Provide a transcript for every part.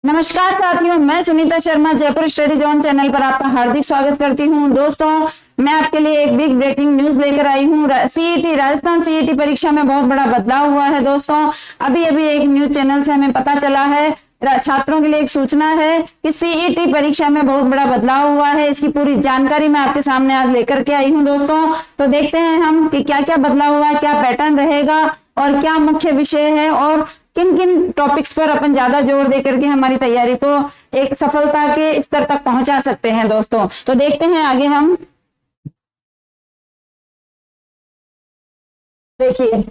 नमस्कार साथियों, मैं Sunita Sharma Jaipur study zone channel पर आपका हार्दिक स्वागत करती हूं। दोस्तों, मैं आपके लिए एक बिग ब्रेकिंग न्यूज लेकर आई हूं। सीईटी राजस्थान सीईटी परीक्षा में बहुत बड़ा बदलाव हुआ है। दोस्तों, अभी अभी एक न्यूज चैनल से हमें पता चला है, छात्रों के लिए एक सूचना है कि सीईटी परीक्षा में बहुत बड़ा बदलाव हुआ है। इसकी पूरी जानकारी मैं आपके सामने आज लेकर के आई हूं। दोस्तों, तो देखते हैं हम कि क्या क्या बदलाव हुआ है, क्या पैटर्न रहेगा और क्या मुख्य विषय है और किन किन टॉपिक्स पर अपन ज्यादा जोर देकर के हमारी तैयारी को एक सफलता के स्तर तक पहुंचा सकते हैं। दोस्तों, तो देखते हैं आगे हम। देखिए,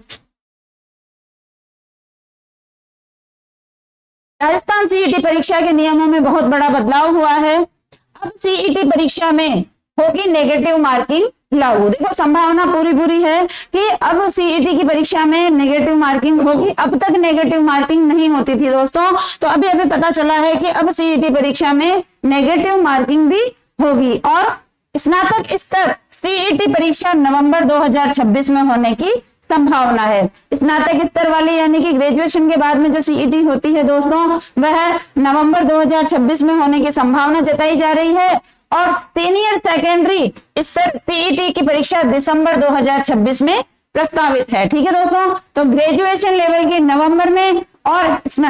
राजस्थान सीईटी परीक्षा के नियमों में बहुत बड़ा बदलाव हुआ है। अब सीईटी परीक्षा में होगी नेगेटिव मार्किंग लागू। देखो, संभावना पूरी है कि अब सीईटी की परीक्षा में नेगेटिव मार्किंग होगी। अब तक नेगेटिव मार्किंग नहीं होती थी दोस्तों, तो अभी अभी पता चला है कि अब सीईटी परीक्षा में नेगेटिव मार्किंग भी होगी। और स्नातक स्तर सीईटी परीक्षा नवंबर 2026 में होने की संभावना है। स्नातक स्तर वाली यानी कि ग्रेजुएशन के बाद में जो सीईटी होती है दोस्तों, वह नवंबर 2026 में होने की संभावना जताई जा रही है। और सीनियर सेकेंडरी स्तर सीईटी की परीक्षा दिसंबर 2026 में प्रस्तावित है। ठीक है दोस्तों, तो ग्रेजुएशन लेवल की नवंबर में और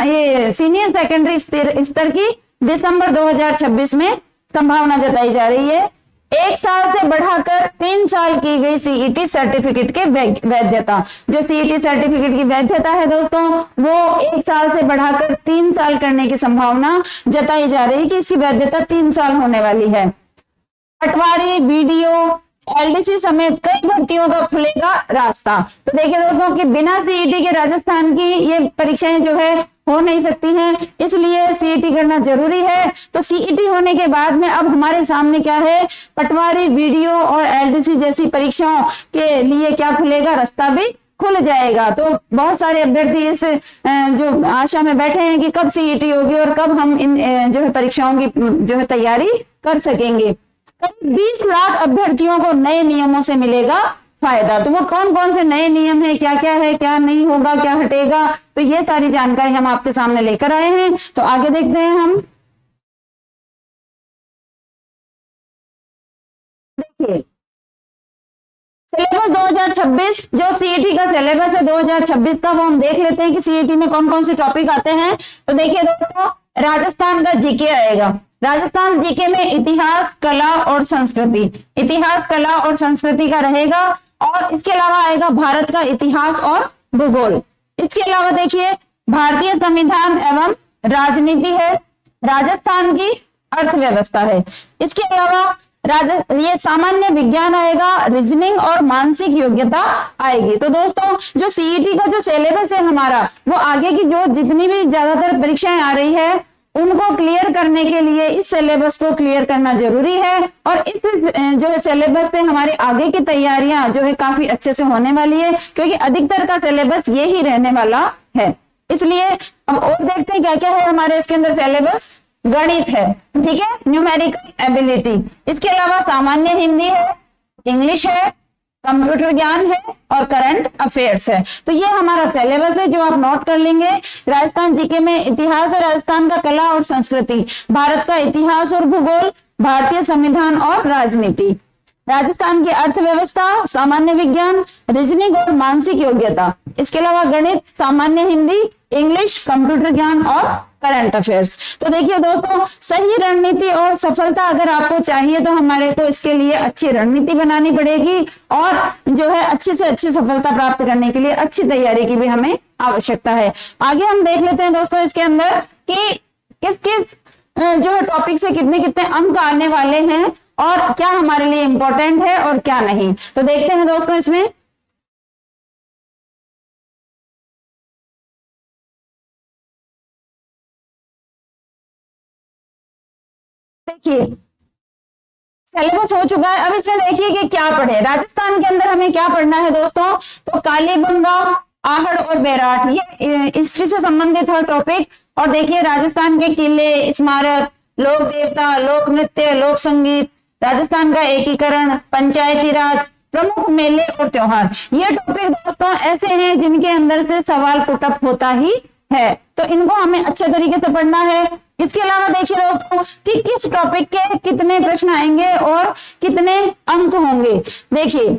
ये सीनियर सेकेंडरी स्तर की दिसंबर 2026 में संभावना जताई जा रही है। 1 साल से बढ़ाकर 3 साल की गई सीईटी सर्टिफिकेट के वैधता, जो सीईटी सर्टिफिकेट की वैधता है दोस्तों, वो 1 साल से बढ़ाकर 3 साल करने की संभावना जताई जा रही है कि इसकी वैधता 3 साल होने वाली है। पटवारी, बीडीओ, एलडीसी समेत कई भर्तियों का खुलेगा रास्ता। तो देखिए दोस्तों कि बिना सीईटी के राजस्थान की ये परीक्षाएं जो है हो नहीं सकती हैं, इसलिए सीईटी करना जरूरी है। तो सीईटी होने के बाद में अब हमारे सामने क्या है, पटवारी, बीडीओ और एलडीसी जैसी परीक्षाओं के लिए क्या खुलेगा, रास्ता भी खुल जाएगा। तो बहुत सारे अभ्यर्थी इस जो आशा में बैठे हैं कि कब सीईटी होगी और कब हम इन जो है परीक्षाओं की जो है तैयारी कर सकेंगे। 20 लाख अभ्यर्थियों को नए नियमों से मिलेगा फायदा। तो वो कौन कौन से नए नियम है, क्या क्या है, क्या नहीं होगा, क्या हटेगा, तो ये सारी जानकारी हम आपके सामने लेकर आए हैं। तो आगे देखते हैं हम। देखिए, सिलेबस 2026 जो सीईटी का सिलेबस है 2026 का, वो हम देख लेते हैं कि सीईटी में कौन कौन से टॉपिक आते हैं। तो देखिए दोस्तों, राजस्थान का जीके आएगा। राजस्थान जीके में इतिहास, कला और संस्कृति, इतिहास, कला और संस्कृति का रहेगा। और इसके अलावा आएगा भारत का इतिहास और भूगोल। इसके अलावा देखिए, भारतीय संविधान एवं राजनीति है। राजस्थान की अर्थव्यवस्था है। इसके अलावा ये सामान्य विज्ञान आएगा, रीजनिंग और मानसिक योग्यता आएगी। तो दोस्तों, जो सीईटी का जो सिलेबस है हमारा, वो आगे की जो जितनी भी ज्यादातर परीक्षाएं आ रही है उनको क्लियर करने के लिए इस सिलेबस को क्लियर करना जरूरी है। और इस जो है सिलेबस से हमारी आगे की तैयारियां जो है काफी अच्छे से होने वाली है, क्योंकि अधिकतर का सिलेबस ये ही रहने वाला है। इसलिए अब और देखते हैं क्या क्या है हमारे इसके अंदर सिलेबस। गणित है, ठीक है, न्यूमेरिकल एबिलिटी। इसके अलावा सामान्य हिंदी है, इंग्लिश है, कंप्यूटर ज्ञान है और करंट अफेयर्स है। तो ये हमारा सिलेबस है जो आप नोट कर लेंगे। राजस्थान जीके में इतिहास है, राजस्थान का कला और संस्कृति, भारत का इतिहास और भूगोल, भारतीय संविधान और राजनीति, राजस्थान की अर्थव्यवस्था, सामान्य विज्ञान, रीजनिंग और मानसिक योग्यता। इसके अलावा गणित, सामान्य हिंदी, इंग्लिश, कंप्यूटर ज्ञान और करंट अफेयर्स। तो देखिए दोस्तों, सही रणनीति और सफलता अगर आपको चाहिए तो हमारे को इसके लिए अच्छी रणनीति बनानी पड़ेगी और जो है अच्छी से अच्छी सफलता प्राप्त करने के लिए अच्छी तैयारी की भी हमें आवश्यकता है। आगे हम देख लेते हैं दोस्तों इसके अंदर कि किस किस जो है टॉपिक से कितने कितने अंक आने वाले हैं और क्या हमारे लिए इंपॉर्टेंट है और क्या नहीं। तो देखते हैं दोस्तों इसमें। देखिए, सिलेबस हो चुका है। अब इसमें देखिए कि क्या पढ़े। राजस्थान के अंदर हमें क्या पढ़ना है दोस्तों, तो कालीबंगा, आहड़ और बैराठ, ये हिस्ट्री से संबंधित है टॉपिक। और देखिए, राजस्थान के किले, स्मारक, लोक देवता, लोक नृत्य, लोक संगीत, राजस्थान का एकीकरण, पंचायती राज, प्रमुख मेले और त्योहार, ये टॉपिक दोस्तों ऐसे हैं जिनके अंदर से सवाल पुटअप होता ही है, तो इनको हमें अच्छे तरीके से पढ़ना है। इसके अलावा देखिए दोस्तों कि किस टॉपिक के कितने प्रश्न आएंगे और कितने अंक होंगे। देखिए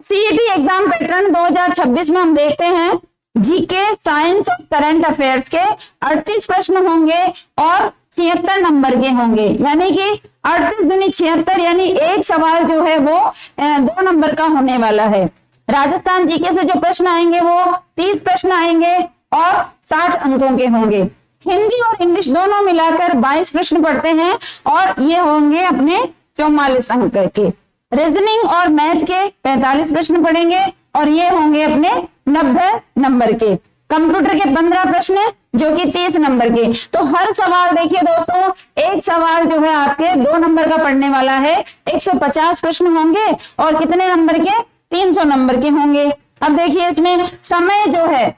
सीईटी एग्जाम पैटर्न 2026 में हम देखते हैं, जीके, साइंस और करंट अफेयर्स के 38 प्रश्न होंगे और 76 नंबर के होंगे, यानी कि 38 दूनी 76, यानी एक सवाल जो है वो 2 नंबर का होने वाला है। राजस्थान जीके से जो प्रश्न आएंगे वो 30 प्रश्न आएंगे और 60 अंकों के होंगे। हिंदी और इंग्लिश दोनों मिलाकर 22 प्रश्न पढ़ते हैं और ये होंगे अपने 44 अंक के। रीजनिंग और मैथ के 45 प्रश्न पढ़ेंगे और ये होंगे अपने 90 नंबर के। कंप्यूटर के 15 प्रश्न जो कि 30 नंबर के। तो हर सवाल देखिए दोस्तों, एक सवाल जो है आपके 2 नंबर का पढ़ने वाला है। 150 प्रश्न होंगे और कितने नंबर के? 300 नंबर के होंगे। अब देखिए इसमें समय जो है,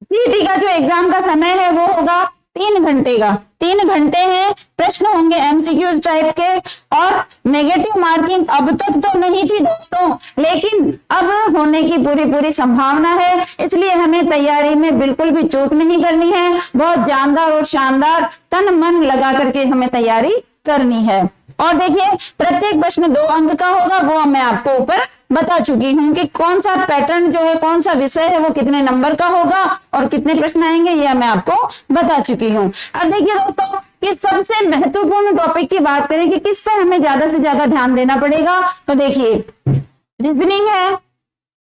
सीईटी का जो एग्जाम का समय है वो होगा 3 घंटे का। 3 घंटे हैं, प्रश्न होंगे एमसीक्यूज टाइप के और नेगेटिव मार्किंग अब तक तो नहीं थी दोस्तों, लेकिन अब होने की पूरी संभावना है। इसलिए हमें तैयारी में बिल्कुल भी चूक नहीं करनी है, बहुत जानदार और शानदार तन मन लगा करके हमें तैयारी करनी है। और देखिए प्रत्येक प्रश्न 2 अंक का होगा, वो मैं आपको ऊपर बता चुकी हूं कि कौन सा पैटर्न जो है, कौन सा विषय है वो कितने नंबर का होगा और कितने प्रश्न आएंगे, ये मैं आपको बता चुकी हूं। अब देखिए दोस्तों कि सबसे महत्वपूर्ण टॉपिक की बात करें कि किस पे हमें ज्यादा से ज्यादा ध्यान देना पड़ेगा, तो देखिए रीजनिंग है,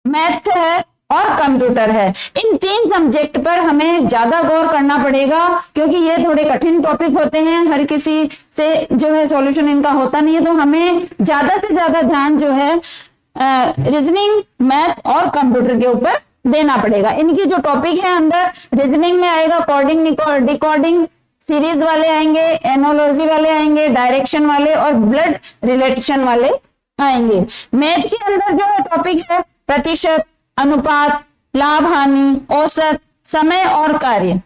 मैथ्स है और कंप्यूटर है। इन 3 सब्जेक्ट पर हमें ज्यादा गौर करना पड़ेगा, क्योंकि ये थोड़े कठिन टॉपिक होते हैं, हर किसी से जो है सॉल्यूशन इनका होता नहीं है। तो हमें ज्यादा से ज्यादा ध्यान जो है रीजनिंग, मैथ और कंप्यूटर के ऊपर देना पड़ेगा। इनकी जो टॉपिक है अंदर रीजनिंग में आएगा कोडिंग, डिकोडिंग, सीरीज वाले आएंगे, एनोलॉजी वाले आएंगे, डायरेक्शन वाले और ब्लड रिलेशन वाले आएंगे। मैथ के अंदर जो है टॉपिक है प्रतिशत, अनुपात, लाभ हानि, औसत, समय और कार्य।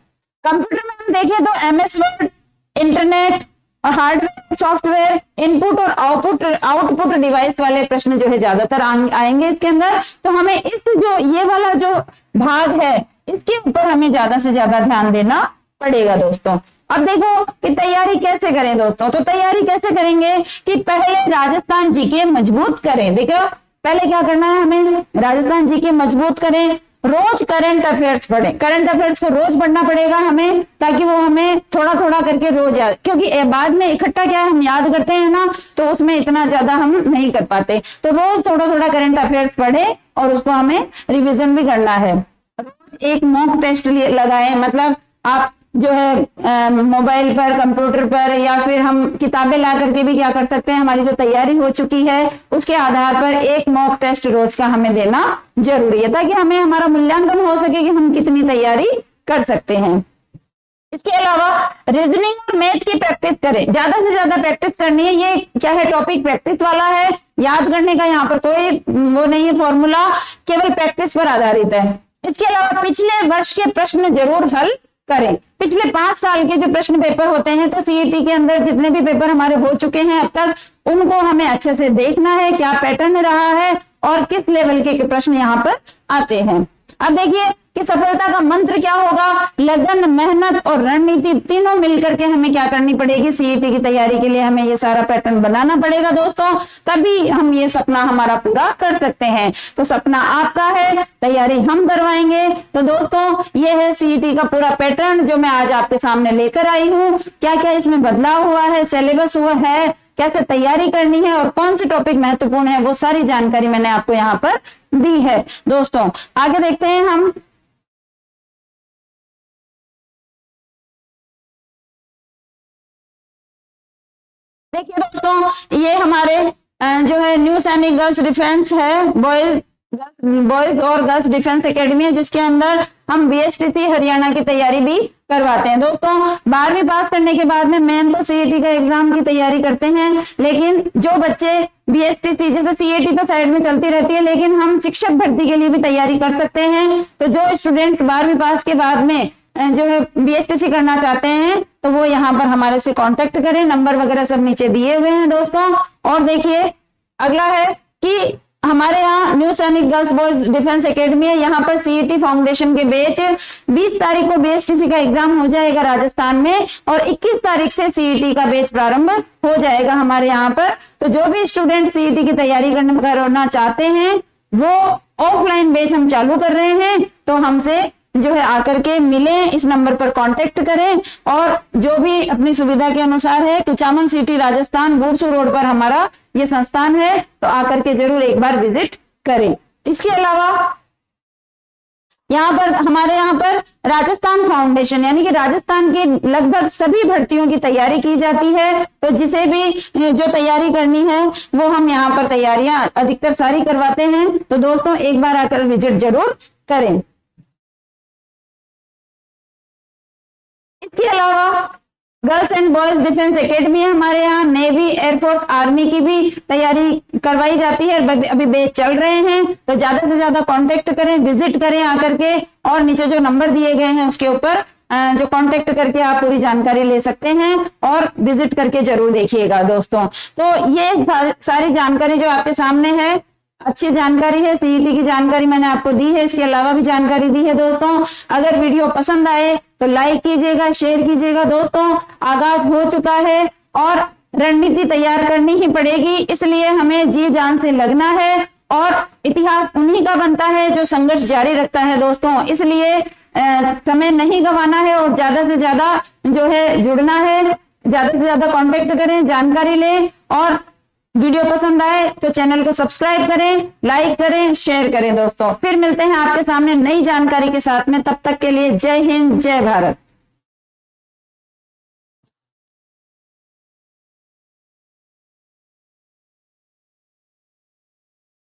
कंप्यूटर में हम देखें तो एमएस वर्ड, इंटरनेट और हार्डवेयर, सॉफ्टवेयर, इनपुट और आउटपुट डिवाइस वाले प्रश्न जो है ज्यादातर आएंगे इसके अंदर। तो हमें इस जो ये वाला जो भाग है इसके ऊपर हमें ज्यादा से ज्यादा ध्यान देना पड़ेगा दोस्तों। अब देखो कि तैयारी कैसे करें दोस्तों, तो तैयारी कैसे करेंगे कि पहले राजस्थान जीके मजबूत करें। देखो पहले क्या करना है, हमें राजस्थान जीके मजबूत करें, रोज करंट अफेयर्स पढ़ें। करंट अफेयर्स को रोज पढ़ना पड़ेगा हमें, ताकि वो हमें थोड़ा थोड़ा करके रोज याद, क्योंकि बाद में इकट्ठा क्या है हम याद करते हैं ना, तो उसमें इतना ज्यादा हम नहीं कर पाते। तो रोज थोड़ा थोड़ा करंट अफेयर्स पढ़े और उसको हमें रिविजन भी करना है। रोज एक मॉक टेस्ट लगाएं, मतलब आप जो है मोबाइल पर, कंप्यूटर पर, या फिर हम किताबें ला करके भी क्या कर सकते हैं, हमारी जो तैयारी हो चुकी है उसके आधार पर एक मॉक टेस्ट रोज का हमें देना जरूरी है, ताकि हमें हमारा मूल्यांकन हो सके कि हम कितनी तैयारी कर सकते हैं। इसके अलावा रीजनिंग और मैथ की प्रैक्टिस करें, ज्यादा से ज्यादा प्रैक्टिस करनी है। ये क्या है, टॉपिक प्रैक्टिस वाला है, याद करने का यहाँ पर कोई वो नहीं है, फॉर्मूला केवल प्रैक्टिस पर आधारित है। इसके अलावा पिछले वर्ष के प्रश्न जरूर हल करें। पिछले 5 साल के जो प्रश्न पेपर होते हैं, तो सीईटी के अंदर जितने भी पेपर हमारे हो चुके हैं अब तक, उनको हमें अच्छे से देखना है, क्या पैटर्न रहा है और किस लेवल के प्रश्न यहाँ पर आते हैं। अब देखिए कि सफलता का मंत्र क्या होगा, लगन, मेहनत और रणनीति तीनों मिलकर के हमें क्या करनी पड़ेगी, सीईटी की तैयारी के लिए हमें ये सारा पैटर्न बनाना पड़ेगा दोस्तों, तभी हम ये सपना हमारा पूरा कर सकते हैं। तो सपना आपका है, तैयारी हम करवाएंगे। तो दोस्तों ये है सीईटी का पूरा पैटर्न जो मैं आज आपके सामने लेकर आई हूँ। क्या क्या इसमें बदलाव हुआ है, सिलेबस हुआ है, कैसे तैयारी करनी है और कौन से टॉपिक महत्वपूर्ण है, वो सारी जानकारी मैंने आपको यहाँ पर दी है। दोस्तों आगे देखते हैं हम। देखिए दोस्तों ये हमारे जो है न्यू सैनिक गर्ल्स डिफेंस है, बॉयज और गर्ल्स डिफेंस एकेडमी है, जिसके अंदर हम बीएसटीसी हरियाणा की तैयारी भी करवाते हैं। दोस्तों 12वीं पास करने के बाद में मेन तो सीईटी का एग्जाम की तैयारी करते हैं, लेकिन जो बच्चे बीएसटीसी, जैसे सीईटी तो साइड में चलती रहती है, लेकिन हम शिक्षक भर्ती के लिए भी तैयारी कर सकते हैं। तो जो स्टूडेंट्स 12वीं पास के बाद में जो है बीएसटीसी करना चाहते हैं तो वो यहाँ पर हमारे से कांटेक्ट करें, नंबर वगैरह सब नीचे दिए हुए हैं दोस्तों। और देखिए अगला है कि हमारे यहाँ न्यू सैनिक गर्ल्स बॉयज डिफेंस एकेडमी है, यहाँ पर सीईटी फाउंडेशन के बैच 20 तारीख को बीएसटीसी का एग्जाम हो जाएगा राजस्थान में और 21 तारीख से सीईटी का बैच प्रारंभ हो जाएगा हमारे यहाँ पर। तो जो भी स्टूडेंट सीईटी की तैयारी करना चाहते हैं वो ऑफलाइन बैच हम चालू कर रहे हैं, तो हमसे जो है आकर के मिले, इस नंबर पर कांटेक्ट करें और जो भी अपनी सुविधा के अनुसार है। कुचामन सिटी राजस्थान बूरसू रोड पर हमारा ये संस्थान है, तो आकर के जरूर एक बार विजिट करें। इसके अलावा यहाँ पर हमारे यहाँ पर राजस्थान फाउंडेशन यानी कि राजस्थान की लगभग सभी भर्तियों की तैयारी की जाती है, तो जिसे भी जो तैयारी करनी है वो हम यहाँ पर तैयारियां अधिकतर सारी करवाते हैं। तो दोस्तों एक बार आकर विजिट जरूर करें। इसके अलावा girls and boys defence academy है हमारे यहाँ, नेवी एयरफोर्स आर्मी की भी तैयारी करवाई जाती है, अभी बैच चल रहे हैं। तो ज्यादा से ज्यादा कांटेक्ट करें, विजिट करें आकर के, और नीचे जो नंबर दिए गए हैं उसके ऊपर जो कांटेक्ट करके आप पूरी जानकारी ले सकते हैं और विजिट करके जरूर देखिएगा दोस्तों। तो ये सारी जानकारी जो आपके सामने है अच्छी जानकारी है, सीईटी की जानकारी मैंने आपको दी है, इसके अलावा भी जानकारी दी है दोस्तों। अगर वीडियो पसंद आए तो लाइक कीजिएगा, शेयर कीजिएगा दोस्तों। आगाज हो चुका है और रणनीति तैयार करनी ही पड़ेगी, इसलिए हमें जी जान से लगना है और इतिहास उन्हीं का बनता है जो संघर्ष जारी रखता है दोस्तों। इसलिए समय नहीं गंवाना है और ज्यादा से ज्यादा जो है जुड़ना है, ज्यादा से ज्यादा कांटेक्ट करें, जानकारी लें और वीडियो पसंद आए तो चैनल को सब्सक्राइब करें, लाइक करें, शेयर करें दोस्तों। फिर मिलते हैं आपके सामने नई जानकारी के साथ में, तब तक के लिए जय हिंद, जय भारत।